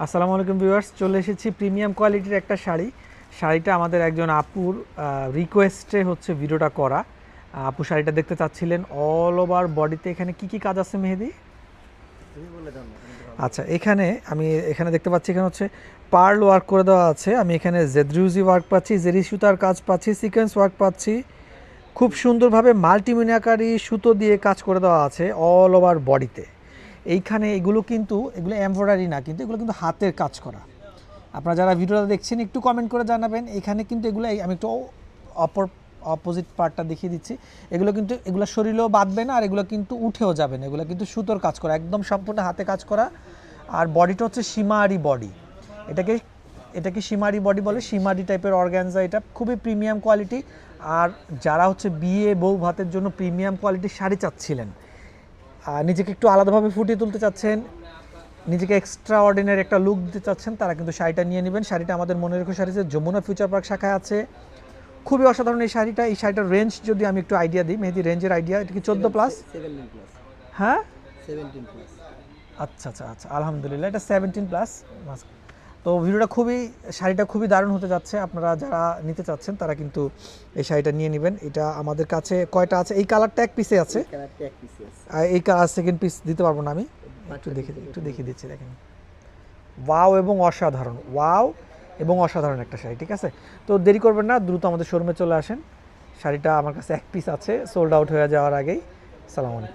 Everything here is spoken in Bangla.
আসসালামু আলাইকুম ভিউয়ার্স, চলে এসেছি প্রিমিয়াম কোয়ালিটির একটা শাড়িটা আমাদের একজন আপুর রিকোয়েস্টে হচ্ছে ভিডিওটা করা। আপু শাড়িটা দেখতে চাচ্ছিলেন অল ওভার বডিতে। এখানে কি কি কাজ আছে মেহেদি? আচ্ছা, এখানে দেখতে পাচ্ছি, এখানে হচ্ছে পার্ল ওয়ার্ক করে দেওয়া আছে। আমি এখানে জেদ্রুজি ওয়ার্ক পাচ্ছি, জেরি সুতার কাজ পাচ্ছি, সিকোয়েন্স ওয়ার্ক পাচ্ছি। খুব সুন্দরভাবে মাল্টিমিনাকারি সুতো দিয়ে কাজ করে দেওয়া আছে অল ওভার বডিতে। এইখানে এগুলো এমব্রয়ডারি না, কিন্তু এগুলো কিন্তু হাতের কাজ করা। আপনারা যারা ভিডিওটা দেখছেন একটু কমেন্ট করে জানাবেন। এখানে কিন্তু এগুলো আমি একটু অপোজিট পার্টটা দেখিয়ে দিচ্ছি। এগুলো শরীরেও বাঁধবে না, আর এগুলো কিন্তু উঠেও যাবে না। এগুলো কিন্তু সুতোর কাজ করা, একদম সম্পূর্ণ হাতে কাজ করা। আর বডিটা হচ্ছে সীমারি বডি। এটাকে এটাকে সীমারি বডি বলে, সীমারি টাইপের অর্গানজা। এটা খুবই প্রিমিয়াম কোয়ালিটি। আর যারা হচ্ছে বিয়ে বউ ভাতের জন্য প্রিমিয়াম কোয়ালিটির শাড়ি চাচ্ছিলেন, নিজেকে একটু আলাদাভাবে ফুটিয়ে তুলতে চাচ্ছেন, নিজেকে এক্সট্রা অর্ডিনারি একটা লুক দিতে চাচ্ছেন, তারা কিন্তু শাড়িটা নিয়ে নেবেন। শাড়িটা আমাদের মনে রেখো শাড়িতে যমুনা ফিউচার পার্ক শাখায় আছে। খুবই অসাধারণ এই শাড়িটার রেঞ্জ যদি আমি একটু আইডিয়া দিই, মেহেদি রেঞ্জের আইডিয়া, এটা কি 14+? হ্যাঁ, আচ্ছা আচ্ছা আচ্ছা, আলহামদুলিল্লাহ, এটা 17+। তো শাড়িটা খুবই দারুণ হতে যাচ্ছে। আপনারা যারা নিতে চাচ্ছেন তারা কিন্তু এই শাড়িটা নিয়ে নেবেন। এটা আমাদের কাছে কয়টা আছে? এই কালারটা এক পিসে আছে, আর এই কালার সেকেন্ড পিস দিতে পারবো না আমি। একটু দেখিয়ে দিচ্ছি, দেখেন। ওয়াও এবং অসাধারণ একটা শাড়ি। ঠিক আছে, তো দেরি করবেন না, দ্রুত আমাদের শোরুমে চলে আসেন। শাড়িটা আমার কাছে এক পিস আছে, সোল্ড আউট হয়ে যাওয়ার আগেই। সালাম আলাইকুম।